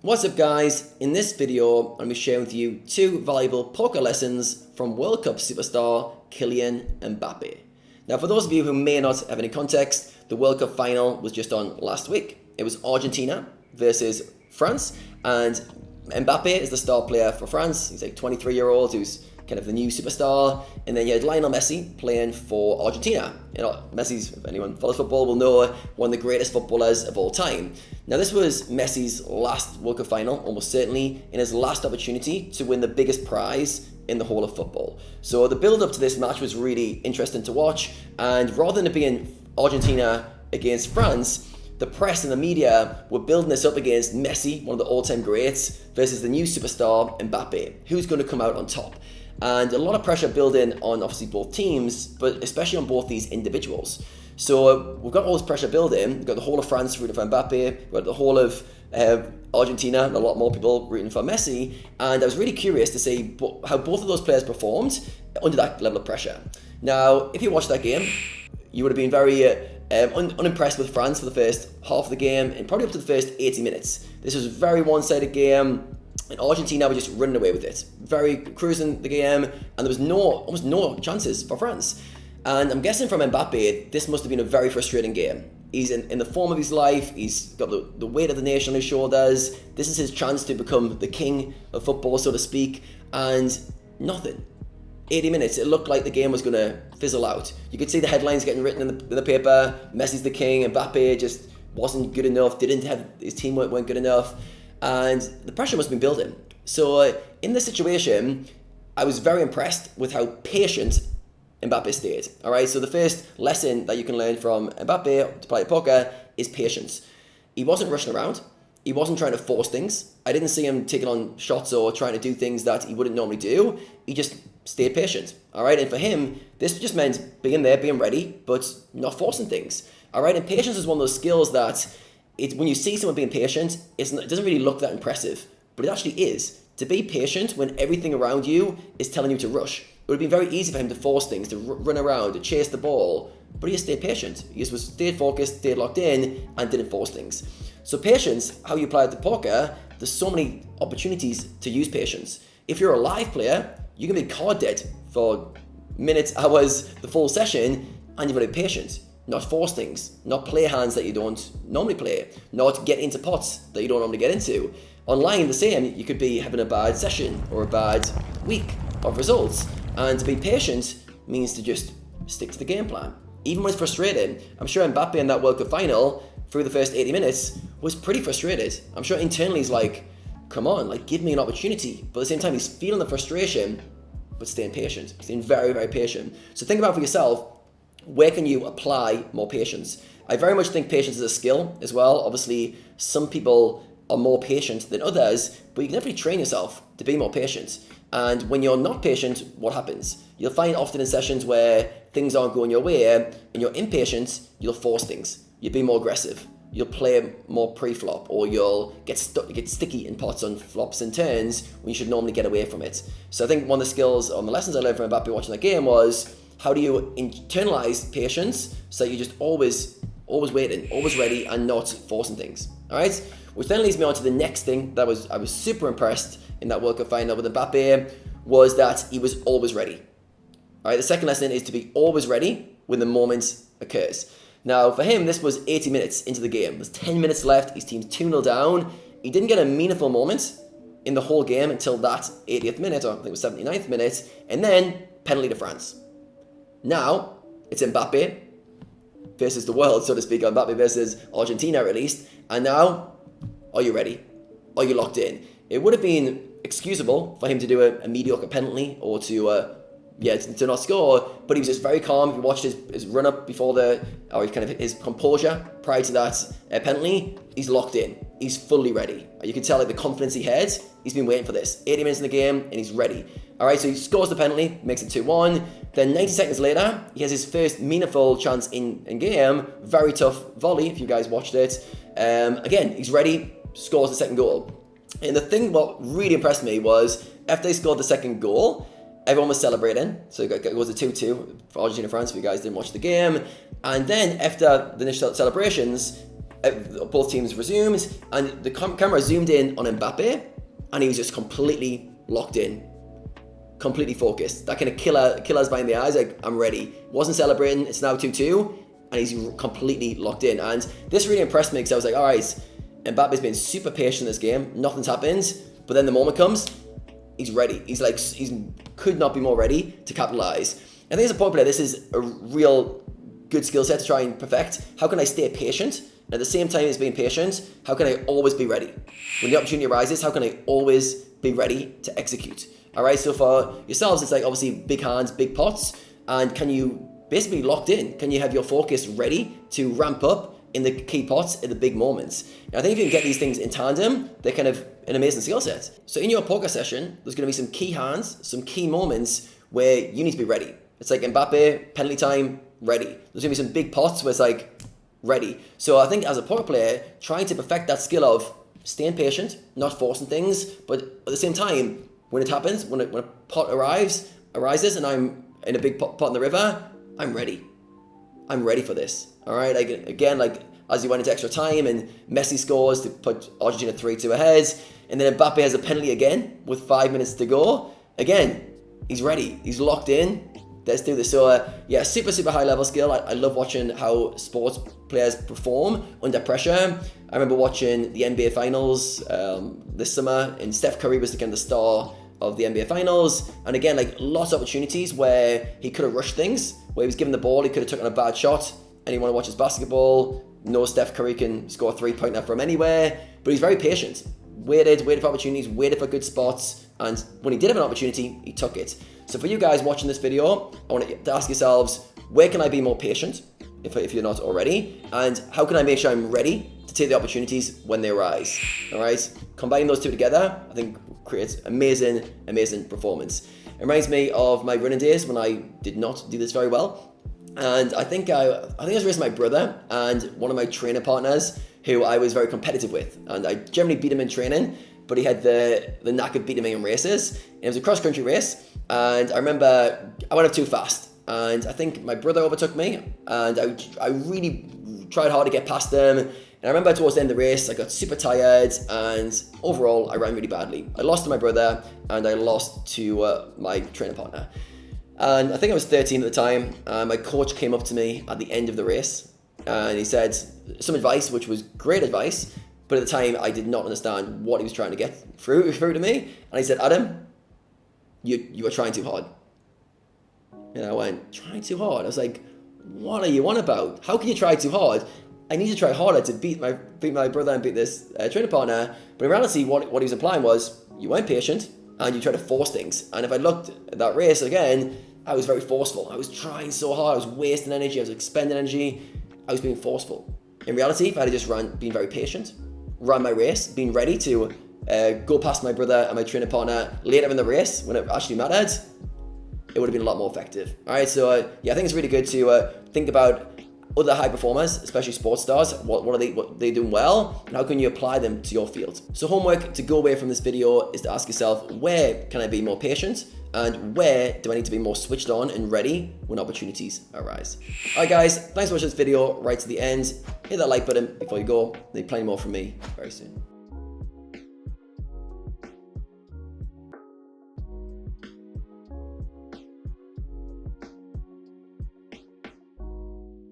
What's up guys, in this video I'm going to be sharing with you two valuable poker lessons from World Cup superstar Kylian Mbappe. Now for those of you who may not have any context, the World Cup final was just on last week. It was Argentina versus France, and Mbappe is the star player for France. He's like 23-year-old who's kind of the new superstar, and then you had Lionel Messi playing for Argentina. You know, Messi's, if anyone follows football will know, one of the greatest footballers of all time. Now this was Messi's last World Cup final, almost certainly, and his last opportunity to win the biggest prize in the whole of football. So the build-up to this match was really interesting to watch, and rather than it being Argentina against France, the press and the media were building this up against Messi, one of the all-time greats, versus the new superstar Mbappe, who's going to come out on top. And a lot of pressure building on obviously both teams, but especially on both these individuals. So we've got all this pressure building. We've got the whole of France rooting for Mbappe, we've got the whole of Argentina, and a lot more people rooting for Messi. And I was really curious to see how both of those players performed under that level of pressure. Now, if you watched that game, you would have been very unimpressed with France for the first half of the game, and probably up to the first 80 minutes. This was a very one-sided game, and Argentina were just running away with it, very cruising the game, and there was almost no chances for France. And I'm guessing from Mbappe, this must have been a very frustrating game. He's in the form of his life, he's got the weight of the nation on his shoulders, this is his chance to become the king of football, so to speak, and nothing. 80 minutes, it looked like the game was going to fizzle out. You could see the headlines getting written in the paper, Messi's the king, Mbappe just wasn't good enough, his team weren't good enough, and the pressure must have been building. So in this situation, I was very impressed with how patient Mbappe stayed. All right, so the first lesson that you can learn from Mbappe to play poker is patience. He wasn't rushing around. He wasn't trying to force things. I didn't see him taking on shots or trying to do things that he wouldn't normally do. He just stayed patient. All right, and for him, this just meant being there, being ready, but not forcing things. All right, and patience is one of those skills that when you see someone being patient, it doesn't really look that impressive, but it actually is. To be patient when everything around you is telling you to rush. It would be very easy for him to force things, to run around, to chase the ball, but he just stayed patient. He just stayed focused, stayed locked in, and didn't force things. So patience, how you apply it to poker, there's so many opportunities to use patience. If you're a live player, you can be card dead for minutes, hours, the full session, and you've got to be patient. Not force things, not play hands that you don't normally play, not get into pots that you don't normally get into. Online, the same, you could be having a bad session or a bad week of results, and to be patient means to just stick to the game plan. Even when it's frustrating, I'm sure Mbappe in that World Cup final, through the first 80 minutes, was pretty frustrated. I'm sure internally he's like, come on, like give me an opportunity. But at the same time, he's feeling the frustration, but staying patient, staying very, very patient. So think about for yourself, where can you apply more patience? I very much think patience is a skill as well. Obviously, some people are more patient than others, but you can definitely train yourself to be more patient. And when you're not patient, what happens? You'll find often in sessions where things aren't going your way and you're impatient, you'll force things. You'll be more aggressive. You'll play more pre-flop, or you'll get sticky in pots on flops and turns when you should normally get away from it. So I think one of the skills or the lessons I learned from Mbappe watching that game was, how do you internalize patience so that you're just always waiting, always ready, and not forcing things? All right, which then leads me on to the next thing that I was super impressed in that World Cup final with Mbappe, was that he was always ready. All right, the second lesson is to be always ready when the moment occurs. Now for him, this was 80 minutes into the game. There's 10 minutes left. His team's 2-0 down. He didn't get a meaningful moment in the whole game until that 80th minute, or I think it was 79th minute, and then penalty to France. Now, it's Mbappe versus the world, so to speak, or Mbappe versus Argentina at least. And now, are you ready? Are you locked in? It would have been excusable for him to do a mediocre penalty or to not score, but he was just very calm. If you watched his run-up before his composure prior to that penalty, he's locked in. He's fully ready. You can tell the confidence he had. He's been waiting for this. 80 minutes in the game, and he's ready. All right, so he scores the penalty, makes it 2-1. Then 90 seconds later, he has his first meaningful chance in game. Very tough volley, if you guys watched it. Again, he's ready, scores the second goal. And the thing what really impressed me was, after they scored the second goal, everyone was celebrating. So it was a 2-2 for Argentina-France, if you guys didn't watch the game. And then after the initial celebrations, both teams resumed, and the camera zoomed in on Mbappe, and he was just completely locked in, completely focused. That kind of killers behind the eyes, like, I'm ready. Wasn't celebrating, it's now 2-2, and he's completely locked in. And this really impressed me because I was like, all right, Mbappe's been super patient in this game, nothing's happened, but then the moment comes, he's ready. He's could not be more ready to capitalize. I think as a poker player, this is a real good skill set to try and perfect. How can I stay patient? And at the same time as being patient, how can I always be ready? When the opportunity arises, how can I always be ready to execute? All right, so for yourselves, it's like obviously big hands, big pots, and can you basically locked in? Can you have your focus ready to ramp up in the key pots in the big moments? And I think if you can get these things in tandem, they're kind of an amazing skill set. So in your poker session, there's going to be some key hands, some key moments where you need to be ready. It's like Mbappe, penalty time, ready. There's going to be some big pots where it's like, ready. So I think as a poker player, trying to perfect that skill of staying patient, not forcing things, but at the same time, when it happens, when a pot arises and I'm in a big pot in the river, I'm ready. I'm ready for this. All right, again, as you went into extra time and Messi scores to put Argentina 3-2 ahead, and then Mbappe has a penalty again with 5 minutes to go. Again, he's ready. He's locked in. Let's do this. So yeah, super high level skill. I love watching how sports players perform under pressure. I remember watching the NBA Finals this summer, and Steph Curry was the star of the NBA Finals. And again, lots of opportunities where he could have rushed things, where he was given the ball, he could have taken a bad shot. Anyone who watches basketball knows Steph Curry can score a 3-pointer from anywhere, but he's very patient. Waited for opportunities, waited for good spots, and when he did have an opportunity, he took it. So for you guys watching this video, I want you to ask yourselves, where can I be more patient, if you're not already, and how can I make sure I'm ready to take the opportunities when they arise? All right, combining those two together, I think creates amazing performance. It reminds me of my running days when I did not do this very well, and I think I was racing my brother and one of my trainer partners who I was very competitive with, and I generally beat him in training, but he had the knack of beating me in races. And it was a cross-country race, and I remember I went up too fast, and I think my brother overtook me, and I really tried hard to get past them. And I remember towards the end of the race, I got super tired, and overall, I ran really badly. I lost to my brother, and I lost to my trainer partner. And I think I was 13 at the time, and my coach came up to me at the end of the race, and he said some advice, which was great advice, but at the time, I did not understand what he was trying to get through to me. And he said, Adam, you are trying too hard. And I went, trying too hard? I was like, what are you on about? How can you try too hard? I need to try harder to beat my brother and beat this training partner. But in reality, what he was implying was, you weren't patient and you tried to force things. And if I looked at that race again, I was very forceful. I was trying so hard. I was wasting energy. I was expending energy. I was being forceful. In reality, if I had just been very patient, ran my race, been ready to go past my brother and my training partner later in the race when it actually mattered, it would have been a lot more effective. All right, so yeah, I think it's really good to think about other high performers, especially sports stars. What are they doing well, and how can you apply them to your field? So homework to go away from this video is to ask yourself, where can I be more patient, and where do I need to be more switched on and ready when opportunities arise? All right, guys, thanks for watching this video right to the end. Hit that like button before you go. There'll be plenty more from me very soon.